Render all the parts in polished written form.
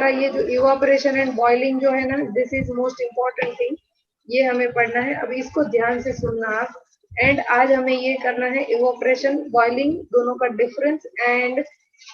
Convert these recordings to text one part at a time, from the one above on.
हमारा ये जो इवापोरेशन एंड बॉइलिंग जो है ना, this is most important thing, ये हमें पढ़ना है। अब इसको ध्यान से सुनना आप। एंड आज हमें ये करना है इवापोरेशन बॉइलिंग दोनों का difference, and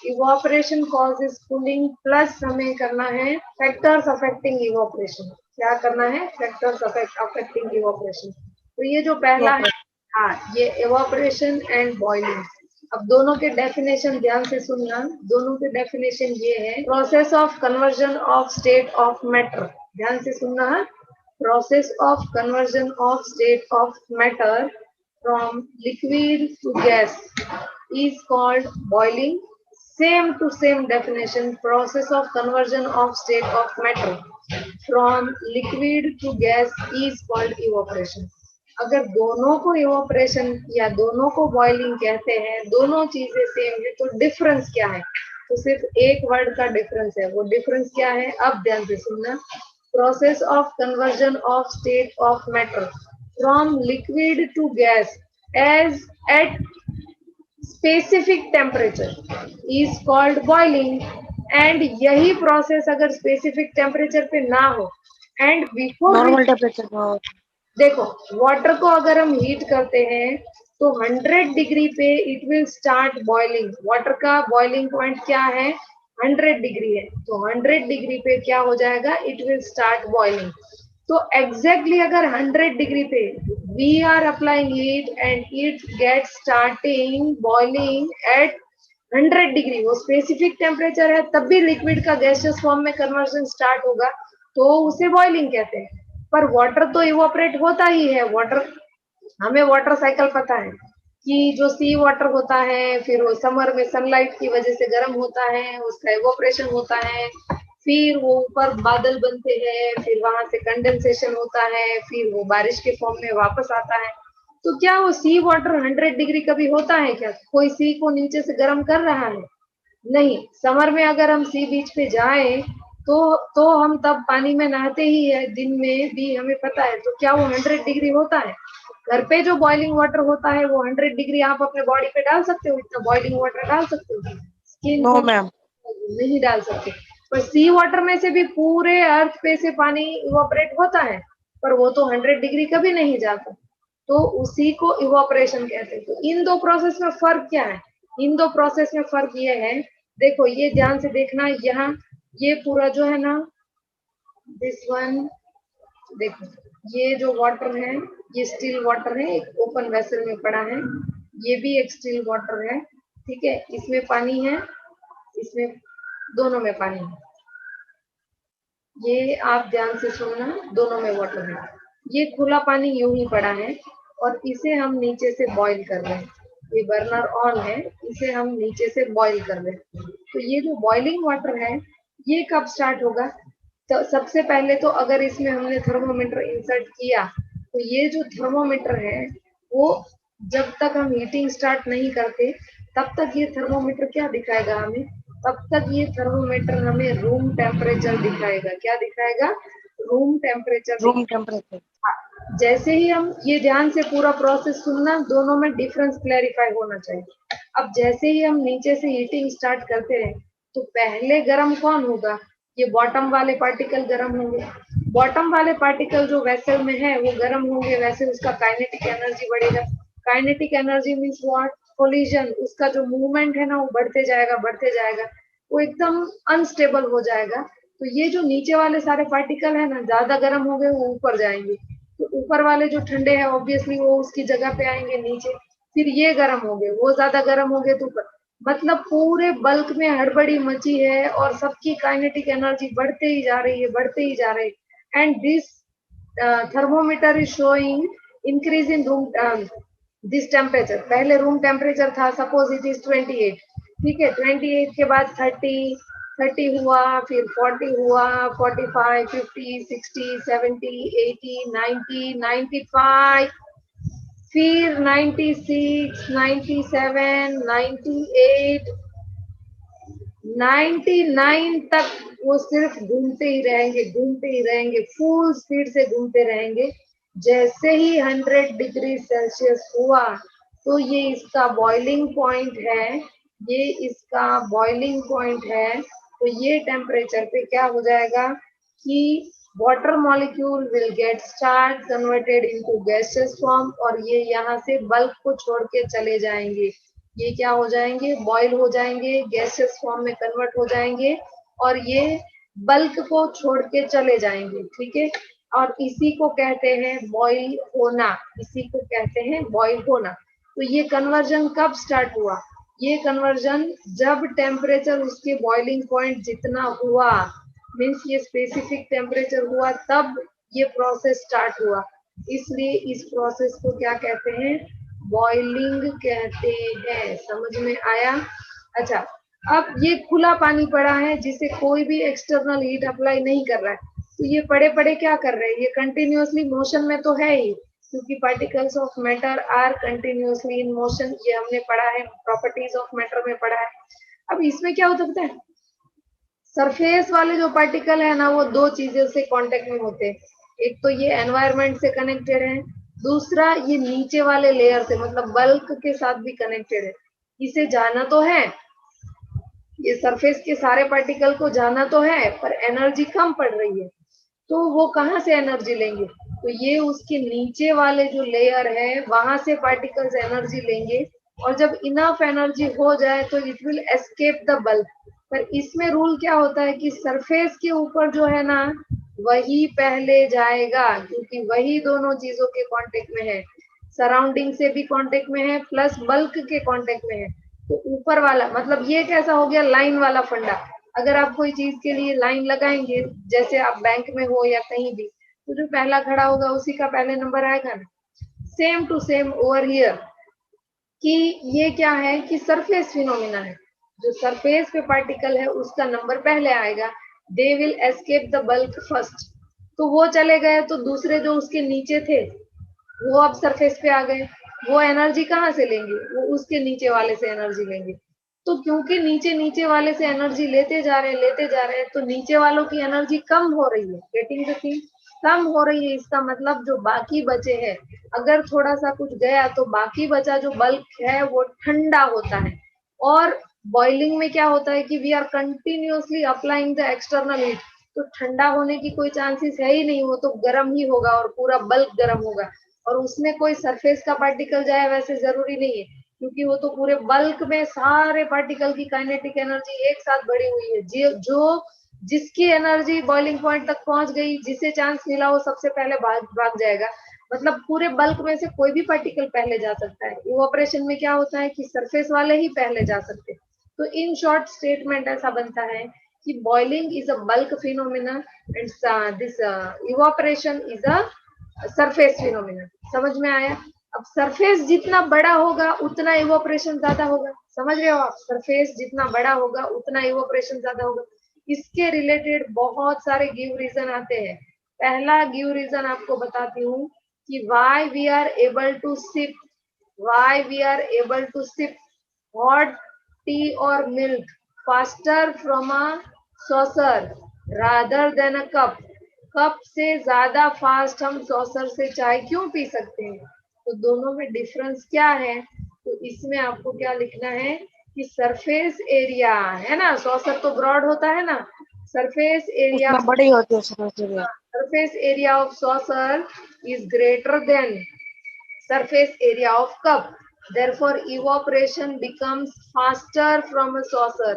evaporation causes cooling, plus हमें करना है फैक्टर्स अफेक्टिंग इवापोरेशन। क्या करना है? Factors affecting evaporation. तो ये जो पहला है, हाँ, ये इवापोरेशन एंड बॉइलिंग। अब दोनों के डेफिनेशन ध्यान से सुनना। दोनों के डेफिनेशन ये है, process of conversion of state of matter. ध्यान से सुनना है। Process of conversion of state of matter from liquid to gas is called boiling. Same to same definition, process of conversion of state of matter from liquid to gas is called evaporation. अगर दोनों को evaporation या दोनों को boiling कहते हैं, दोनों चीजें सेम है, तो डिफरेंस क्या है? तो सिर्फ एक वर्ड का डिफरेंस है। वो डिफरेंस क्या है? अब ध्यान से सुनना। Process of conversion of state of matter from liquid to gas as at specific temperature is called boiling. And यही प्रोसेस अगर स्पेसिफिक टेम्परेचर पे ना हो एंड बिफोर नॉर्मल टेम्परेचर पर, देखो, वाटर को अगर हम हीट करते हैं तो 100 डिग्री पे it will start boiling. Water का बॉइलिंग पॉइंट क्या है? 100 डिग्री है। तो 100 डिग्री पे क्या हो जाएगा? It will start boiling. तो एग्जैक्टली अगर 100 डिग्री पे we are applying heat and it get starting boiling at 100 degree, वो स्पेसिफिक टेम्परेचर है, तब भी लिक्विड का गैसियस फॉर्म में कन्वर्जन स्टार्ट होगा, तो उसे बॉइलिंग कहते हैं। पर वाटर तो इवोपरेट होता ही है। वाटर, हमें वाटर साइकिल पता है कि जो सी वाटर होता है, फिर वो समर में सनलाइट की वजह से गर्म होता है, उसका इवोपरेशन होता है, फिर वो ऊपर बादल बनते हैं, फिर वहां से कंडेंसेशन होता है, फिर वो बारिश के फॉर्म में वापस आता है। तो क्या वो सी वाटर 100 डिग्री कभी होता है क्या? कोई सी को नीचे से गर्म कर रहा है? नहीं। समर में अगर हम सी बीच पे जाएं तो हम तब पानी में नहाते ही है, दिन में भी हमें पता है। तो क्या वो 100 डिग्री होता है? घर पे जो बॉइलिंग वाटर होता है वो 100 डिग्री आप अपने बॉडी पे डाल सकते हो? इतना बॉइलिंग वाटर डाल सकते हो? स्किन नो को मैम। नहीं डाल सकते। पर सी वाटर में से भी पूरे अर्थ पे से पानी इवोपरेट होता है, पर वो तो 100 डिग्री कभी नहीं जाता। तो उसी को इवोपरेशन कहते हैं। तो इन दो प्रोसेस में फर्क क्या है? इन दो प्रोसेस में फर्क ये है, देखो ये ध्यान से देखना। यहाँ ये पूरा जो है ना, दिस वन, देखो ये जो वाटर है, ये स्टील वाटर है, एक ओपन वेसल में पड़ा है। ये भी एक स्टील वाटर है, ठीक है। इसमें पानी है, इसमें दोनों में पानी है। ये आप ध्यान से सुनना, दोनों में वाटर है। ये खुला पानी यूं ही पड़ा है और इसे हम नीचे से बॉईल कर रहे हैं। ये बर्नर ऑन है, इसे हम नीचे से बॉईल कर रहे हैं। तो ये जो बॉइलिंग वाटर है, ये कब स्टार्ट होगा? तो सबसे पहले तो अगर इसमें हमने थर्मोमीटर इंसर्ट किया, तो ये जो थर्मोमीटर है वो जब तक हम हीटिंग स्टार्ट नहीं करते तब तक ये थर्मोमीटर क्या दिखाएगा हमें? तब तक ये थर्मोमीटर हमें रूम टेम्परेचर दिखाएगा। क्या दिखाएगा? रूम टेम्परेचर रूम दिखाएगा। टेम्परेचर। जैसे ही हम, ये ध्यान से पूरा प्रोसेस सुनना, दोनों में डिफरेंस क्लैरिफाई होना चाहिए। अब जैसे ही हम नीचे से हीटिंग स्टार्ट करते हैं तो पहले गर्म कौन होगा? ये बॉटम वाले पार्टिकल गर्म होंगे। बॉटम वाले पार्टिकल जो वेसल में है वो गर्म होंगे, वैसे उसका काइनेटिक एनर्जी बढ़ेगा। Kinetic energy means what? Collision. उसका जो मूवमेंट है ना वो बढ़ते जाएगा, बढ़ते जाएगा, वो एकदम अनस्टेबल हो जाएगा। तो ये जो नीचे वाले सारे पार्टिकल है ना, ज्यादा गर्म हो गए वो ऊपर जाएंगे, तो ऊपर वाले जो ठंडे हैं ऑब्वियसली वो उसकी जगह पे आएंगे नीचे। फिर ये गर्म हो गए, वो ज्यादा गर्म हो गए तो ऊपर। मतलब पूरे बल्क में हड़बड़ी मची है और सबकी काइनेटिक एनर्जी बढ़ते ही जा रही है, बढ़ते ही जा रही है। And this thermometer is showing increase in room this temperature. पहले रूम टेम्परेचर था, सपोज इट इज 28, ठीक है। 28 के बाद 30, 30 हुआ, फिर 40 हुआ, 45, 50, 60, 70, 80, 90, 95, फिर 96, 97, 98, 99 तक वो सिर्फ घूमते ही रहेंगे, घूमते ही रहेंगे, फुल स्पीड से घूमते रहेंगे। जैसे ही 100 डिग्री सेल्सियस हुआ तो ये इसका बॉइलिंग पॉइंट है, ये इसका बॉइलिंग पॉइंट है। तो ये टेम्परेचर पे क्या हो जाएगा कि water molecule will get start converted into gaseous form, और ये यहाँ से बल्क को छोड़ के चले जाएंगे। ये क्या हो जाएंगे, बॉयल हो जाएंगे, गैसियस फॉर्म में कन्वर्ट हो जाएंगे और ये बल्क को छोड़ के चले जाएंगे। ठीक है, और इसी को कहते हैं बॉयल होना, इसी को कहते हैं बॉयल होना। तो ये कन्वर्जन कब स्टार्ट हुआ, ये कन्वर्जन जब टेम्परेचर उसके बॉइलिंग पॉइंट जितना हुआ, मीन्स ये स्पेसिफिक टेम्परेचर हुआ, तब ये प्रोसेस स्टार्ट हुआ। इसलिए इस प्रोसेस को क्या कहते हैं, बॉइलिंग कहते हैं। समझ में आया? अच्छा, अब ये खुला पानी पड़ा है जिसे कोई भी एक्सटर्नल हीट अप्लाई नहीं कर रहा है, तो ये पड़े पड़े क्या कर रहे हैं, ये कंटिन्यूअसली मोशन में तो है ही, क्योंकि particles of matter are continuously in motion, ये हमने पढ़ा है, प्रॉपर्टीज ऑफ मैटर में पढ़ा है। अब इसमें क्या होता है, सरफेस वाले जो पार्टिकल है ना, वो दो चीजों से कांटेक्ट में होते हैं। एक तो ये एनवायरनमेंट से कनेक्टेड है, दूसरा ये नीचे वाले लेयर से, मतलब बल्क के साथ भी कनेक्टेड है। इसे जाना तो है, ये सरफेस के सारे पार्टिकल को जाना तो है, पर एनर्जी कम पड़ रही है, तो वो कहाँ से एनर्जी लेंगे, तो ये उसके नीचे वाले जो लेयर है वहां से पार्टिकल्स एनर्जी लेंगे, और जब इनफ एनर्जी हो जाए तो it will escape the bulk. पर इसमें रूल क्या होता है कि सरफेस के ऊपर जो है ना, वही पहले जाएगा, क्योंकि वही दोनों चीजों के कांटेक्ट में है, सराउंडिंग से भी कांटेक्ट में है प्लस बल्क के कांटेक्ट में है। तो ऊपर वाला, मतलब ये कैसा हो गया, लाइन वाला फंडा। अगर आप कोई चीज के लिए लाइन लगाएंगे, जैसे आप बैंक में हो या कहीं भी, तो जो पहला खड़ा होगा उसी का पहले नंबर आएगा ना। Same to same over here, कि ये क्या है कि सरफेस फिनोमिना है, जो सरफेस पे पार्टिकल है उसका नंबर पहले आएगा, they will escape the bulk first. तो वो चले गए, तो दूसरे जो उसके नीचे थे वो अब सरफेस पे आ गए, वो एनर्जी कहाँ से लेंगे, वो उसके नीचे वाले से एनर्जी लेंगे। तो क्योंकि नीचे नीचे वाले से एनर्जी लेते जा रहे हैं, तो नीचे वालों की एनर्जी कम हो रही है, गेटिंग द थिंग, कम हो रही है। इसका मतलब जो बाकी बचे हैं, अगर थोड़ा सा कुछ गया तो बाकी बचा जो बल्क है वो ठंडा होता है। और बॉइलिंग में क्या होता है कि we are continuously applying the external heat, तो ठंडा होने की कोई चांसेस है ही नहीं, वो तो गर्म ही होगा और पूरा बल्क गर्म होगा, और उसमें कोई सरफेस का पार्टिकल जाए वैसे जरूरी नहीं है, क्योंकि वो तो पूरे बल्क में सारे पार्टिकल की काइनेटिक एनर्जी एक साथ बढ़ी हुई है, जो जिसकी एनर्जी बॉइलिंग पॉइंट तक पहुंच गई, जिसे चांस मिला वो सबसे पहले भाग जाएगा। मतलब पूरे बल्क में से कोई भी पार्टिकल पहले जा सकता है। इवोपरेशन में क्या होता है कि सरफेस वाले ही पहले जा सकते हैं। तो इन शॉर्ट स्टेटमेंट ऐसा बनता है कि boiling is a bulk phenomena and this evaporation is a surface phenomena. समझ में आया? अब सरफेस जितना बड़ा होगा उतना इवोपरेशन ज्यादा होगा, समझ रहे हो आप? सरफेस जितना बड़ा होगा उतना इवोपरेशन ज्यादा होगा। इसके रिलेटेड बहुत सारे गिव रीजन आते हैं। पहला गिव रीजन आपको बताती हूँ कि why we are able to sip, why we are able to sip hot tea और milk faster from a saucer rather than a cup. Cup से ज्यादा फास्ट हम सॉसर से चाय क्यों पी सकते हैं? तो दोनों में डिफरेंस क्या है? तो इसमें आपको क्या लिखना है कि सरफेस एरिया है ना, सॉसर तो ब्रॉड होता है ना, सरफेस एरिया, उसमें बड़ी होती है surface. surface area of saucer is greater than surface area of cup. Therefore, evaporation becomes faster from a saucer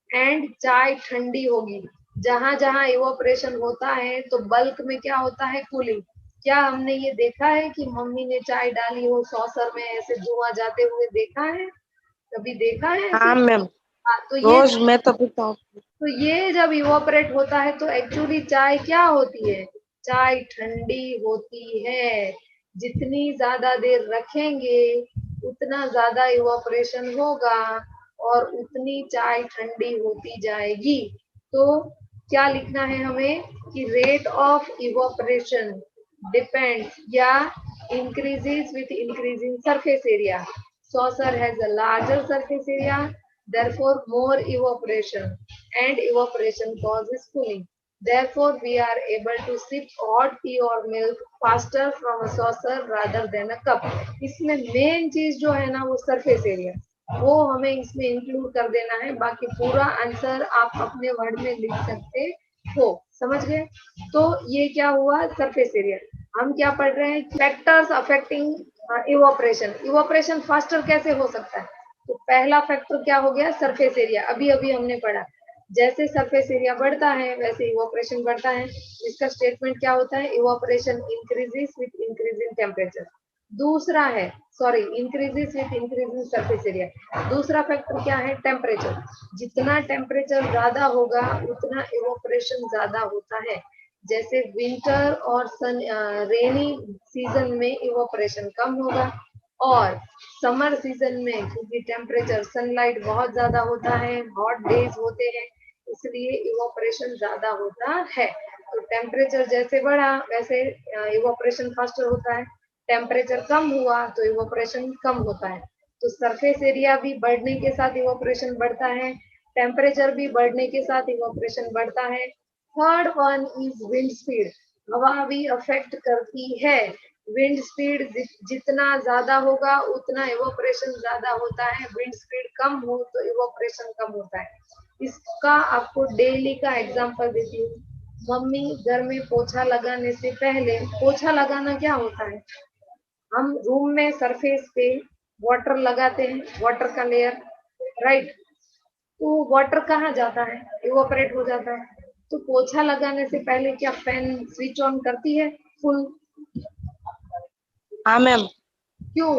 and चाय ठंडी होगी। जहां जहां इवोपरेशन होता है तो बल्क में क्या होता है, कूलिंग। क्या हमने ये देखा है कि मम्मी ने चाय डाली हो सॉसर में, ऐसे धुआं जाते हुए देखा है? कभी देखा है ऐसे? हाँ मैम, हाँ, तो ये रोज मैं तो पीता हूँ। तो ये जब इवोपरेट होता है तो एक्चुअली चाय क्या होती है, चाय ठंडी होती है। जितनी ज्यादा देर रखेंगे उतना ज्यादा इवोपरेशन होगा और उतनी चाय ठंडी होती जाएगी। तो क्या लिखना है हमें कि रेट ऑफ इवोपरेशन डिपेंड्स या increases with increasing surface area. Saucer has a larger surface area, therefore more evaporation, and evaporation causes cooling. Therefore, we are able to sip hot tea or milk faster from a saucer rather than a cup. इसमें main चीज जो है ना वो surface area. वो हमें इसमें include कर देना है, बाकी पूरा आंसर आप अपने वर्ड में लिख सकते हो। समझ गए? तो ये क्या हुआ, सरफेस एरिया। हम क्या पढ़ रहे हैं, factors affecting evaporation. Evaporation faster कैसे हो सकता है? तो पहला फैक्टर क्या हो गया, सरफेस एरिया। अभी अभी हमने पढ़ा, जैसे सरफेस एरिया बढ़ता है वैसे इवोपरेशन बढ़ता है। इसका स्टेटमेंट क्या होता है, evaporation increases with increase in temperature. दूसरा है, sorry, increases with increase in surface area. दूसरा फैक्टर क्या है, टेम्परेचर। जितना टेम्परेचर ज्यादा होगा उतना इवोपरेशन ज्यादा होता है। जैसे विंटर और सन रेनी सीजन में इवोपरेशन कम होगा, और समर सीजन में क्योंकि टेम्परेचर सनलाइट बहुत ज्यादा होता है, हॉट डेज होते हैं, इसलिए इवोपरेशन ज्यादा होता है। तो टेम्परेचर जैसे बढ़ा वैसे इवोपरेशन फास्टर होता है, टेम्परेचर कम हुआ तो इवोपरेशन कम होता है। तो सरफेस एरिया भी बढ़ने के साथ इवोपरेशन बढ़ता है, टेम्परेचर भी बढ़ने के साथ इवोपरेशन बढ़ता है। Third one is wind speed. हवा भी अफेक्ट करती है। विंड स्पीड जितना ज्यादा होगा उतना इवोपरेशन ज्यादा होता है, विंड स्पीड कम हो तो इवोपरेशन कम होता है। इसका आपको डेली का एग्जांपल देती हूँ। मम्मी घर में पोछा लगाने से पहले, पोछा लगाना क्या होता है, हम रूम में सरफेस पे वाटर लगाते हैं, वाटर का लेयर, राइट। तो वाटर कहाँ जाता है, इवोपरेट हो जाता है। तो पोछा लगाने से पहले क्या फैन स्विच ऑन करती है फुल? हाँ मैम, क्यों?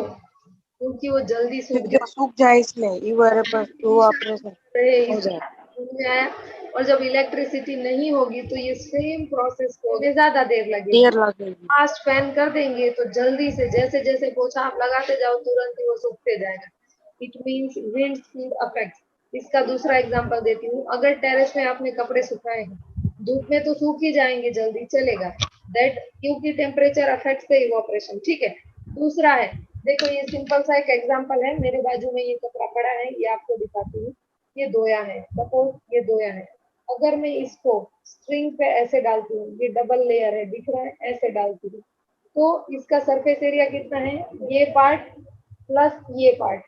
क्योंकि वो जल्दी सूख क्योंकि वो जाए, सूख जाए इसलिए इवेपोरेशन हो जाए। में आया। और जब इलेक्ट्रिसिटी नहीं होगी तो ये सेम प्रोसेस को ज्यादा देर लगेगी। देर लगेगी। फास्ट फैन कर देंगे तो जल्दी से, जैसे जैसे पोछा आप लगाते जाओ तुरंत ही वो सूखते जाएगा। It means wind speed affect. इसका दूसरा एग्जांपल देती हूँ। अगर टेरेस में आपने कपड़े सुखाए हैं, धूप में तो सूख ही जाएंगे, जल्दी चलेगा, दैट क्योंकि टेम्परेचर अफेक्ट्स द इवोपरेशन। ठीक है। दूसरा है, देखो ये सिंपल सा एक एग्जांपल है, मेरे बाजू में ये कपड़ा पड़ा है, ये आपको दिखाती हूँ। ये दोया है, सपोज ये दोया है। अगर मैं इसको स्ट्रिंग पे ऐसे डालती हूँ, ये डबल लेयर है, दिख रहा है, ऐसे डालती हूँ, तो इसका सरफेस एरिया कितना है, ये पार्ट प्लस ये पार्ट।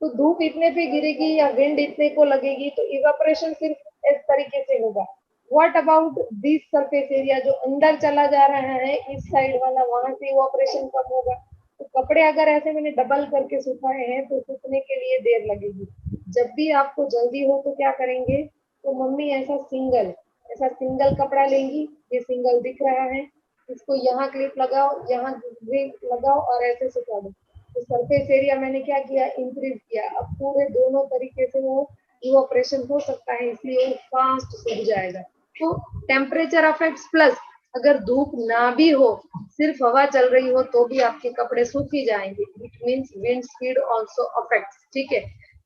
तो धूप इतने पे गिरेगी या विंड इतने को लगेगी तो इवेपोरेशन सिर्फ इस तरीके से होगा। What about this surface area, जो अंदर चला जा रहा है इस साइड वाला, वहां से इवेपोरेशन कम होगा। तो कपड़े अगर ऐसे मैंने डबल करके सुखाए हैं तो सूखने के लिए देर लगेगी। जब भी आपको जल्दी हो तो क्या करेंगे, तो मम्मी ऐसा सिंगल कपड़ा लेंगी, ये सिंगल दिख रहा है, इसको यहाँ क्लिप लगाओ, यहाँ क्लिप लगाओ और ऐसे सुखा दो। तो सरफेस एरिया मैंने क्या किया, इंक्रीज किया। अब पूरे दोनों तरीके से वो इवोपरेशन हो सकता है, इसलिए वो फास्ट सूख जाएगा। तो टेम्परेचर अफेक्ट्स प्लस, अगर धूप ना भी हो, सिर्फ हवा चल रही हो तो भी आपके कपड़े सूख ही जाएंगे। It means wind speed also affects. ठीक है।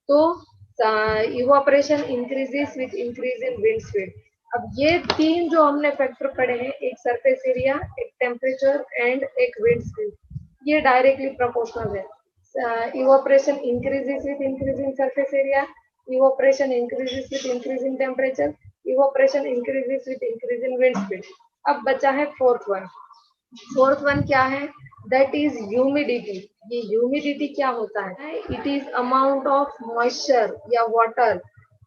तो evaporation increases with increase in wind speed. अब ये तीन जो हमने फैक्टर पढ़े हैं, एक सरफेस एरिया, एक टेम्परेचर एंड एक विंड स्पीड, ये डायरेक्टली प्रोपोर्शनल है। Evaporation increases with increase in surface area, evaporation increases with increase in temperature, evaporation increases with increase in wind speed. अब बचा है फोर्थ वन। फोर्थ वन क्या है, that is humidity. ये humidity क्या होता है, it is amount of moisture या water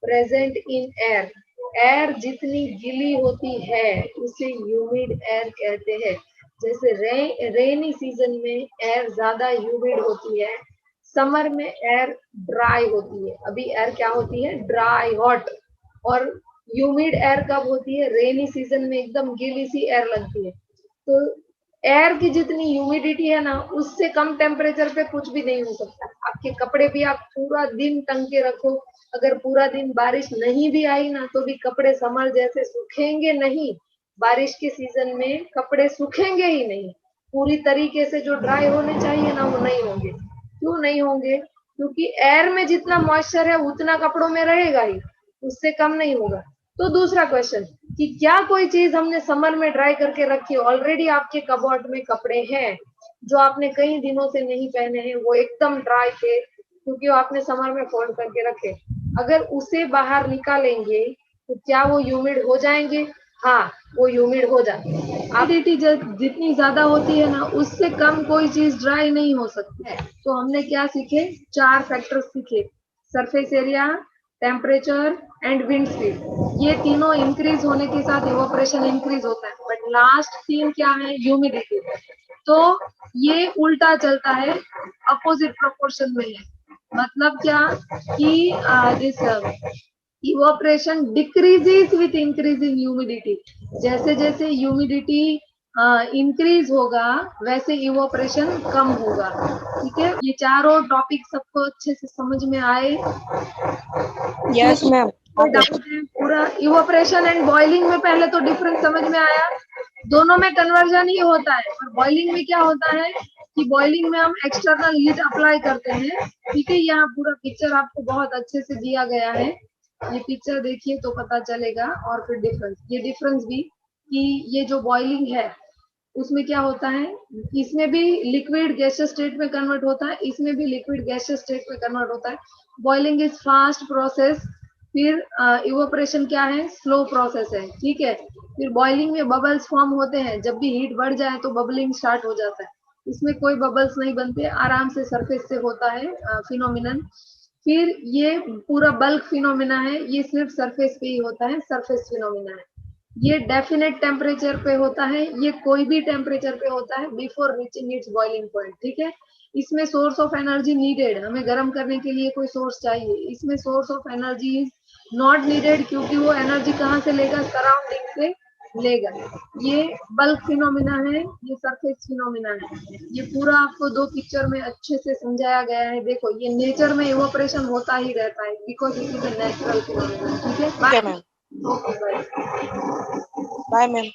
present in air. Air जितनी गीली होती है उसे ह्यूमिड एयर कहते हैं। जैसे रेनी सीजन में एयर ज्यादा ह्यूमिड होती है, समर में एयर ड्राई होती है। अभी एयर क्या होती है, ड्राई हॉट। और ह्यूमिड एयर कब होती है, रेनी सीजन में एकदम गीली सी एयर लगती है। तो एयर की जितनी ह्यूमिडिटी है ना, उससे कम टेम्परेचर पे कुछ भी नहीं हो सकता। आपके कपड़े भी आप पूरा दिन टंग के रखो, अगर पूरा दिन बारिश नहीं भी आई ना तो भी कपड़े समर जैसे सूखेंगे नहीं। बारिश के सीजन में कपड़े सूखेंगे ही नहीं, पूरी तरीके से जो ड्राई होने चाहिए ना वो नहीं होंगे। क्यों नहीं होंगे, क्योंकि एयर में जितना मॉइस्चर है उतना कपड़ों में रहेगा ही, उससे कम नहीं होगा। तो दूसरा क्वेश्चन, कि क्या कोई चीज हमने समर में ड्राई करके रखी, ऑलरेडी आपके कबर्ड में कपड़े हैं जो आपने कई दिनों से नहीं पहने हैं, वो एकदम ड्राई थे क्योंकि आपने समर में फोल्ड करके रखे, अगर उसे बाहर निकालेंगे तो क्या वो ह्यूमिड हो जाएंगे? हाँ वो ह्यूमिड हो जाता है। ह्यूमिडिटी जितनी ज्यादा होती है ना, उससे कम कोई चीज ड्राई नहीं हो सकती है। तो हमने क्या सीखे, 4 फैक्टर्स सीखे, surface area, temperature and wind speed. ये तीनों इंक्रीज होने के साथ इवोपरेशन इंक्रीज होता है। बट लास्ट 3 क्या है, ह्यूमिडिटी। तो ये उल्टा चलता है, अपोजिट प्रोपोर्शन में है। मतलब क्या कि this evaporation decreases with increasing humidity. जैसे जैसे ह्यूमिडिटी इंक्रीज होगा वैसे इवोपरेशन कम होगा। ठीक है, ये चारों टॉपिक सबको अच्छे से समझ में आए? Yes ma'am. कोई डाउट है? पूरा इवोपरेशन एंड बॉइलिंग में पहले तो डिफरेंस समझ में आया। दोनों में कन्वर्जन ही होता है, और बॉइलिंग में क्या होता है कि बॉइलिंग में हम एक्सटर्नल हीट अप्लाई करते हैं। ठीक है, यहाँ पूरा पिक्चर आपको बहुत अच्छे से दिया गया है, ये पिक्चर देखिए तो पता चलेगा। और फिर डिफरेंस, ये डिफरेंस भी कि ये जो बॉइलिंग है उसमें क्या होता है, इसमें भी लिक्विड गैसियस स्टेट में कन्वर्ट होता है, इसमें भी लिक्विड गैसियस स्टेट में कन्वर्ट होता है। बॉइलिंग इज फास्ट प्रोसेस, फिर इवोपरेशन क्या है, स्लो प्रोसेस है। ठीक है, फिर बॉइलिंग में बबल्स फॉर्म होते हैं, जब भी हीट बढ़ जाए तो बबलिंग स्टार्ट हो जाता है। इसमें कोई बबल्स नहीं बनते, आराम से सरफेस से होता है फिनोमिनन। फिर ये पूरा बल्क फिनोमिना है, ये सिर्फ सरफेस पे ही होता है, सरफेस फिनोमिना है। ये डेफिनेट टेम्परेचर पे होता है, ये कोई भी टेम्परेचर पे होता है before reaching it's boiling point. ठीक है, इसमें सोर्स ऑफ एनर्जी नीडेड, हमें गर्म करने के लिए कोई सोर्स चाहिए। इसमें source of energy is not needed, क्योंकि वो एनर्जी कहाँ से लेगा, सराउंडिंग से लेगा। ये बल्क फिनोमिना है, ये सरफेस फिनोमिना है। ये पूरा आपको 2 पिक्चर में अच्छे से समझाया गया है। देखो ये नेचर में इवोपरेशन होता ही रहता है, because it is a natural phenomena. ठीक है, ठीक है ma'am. Okay bye. Bye ma'am.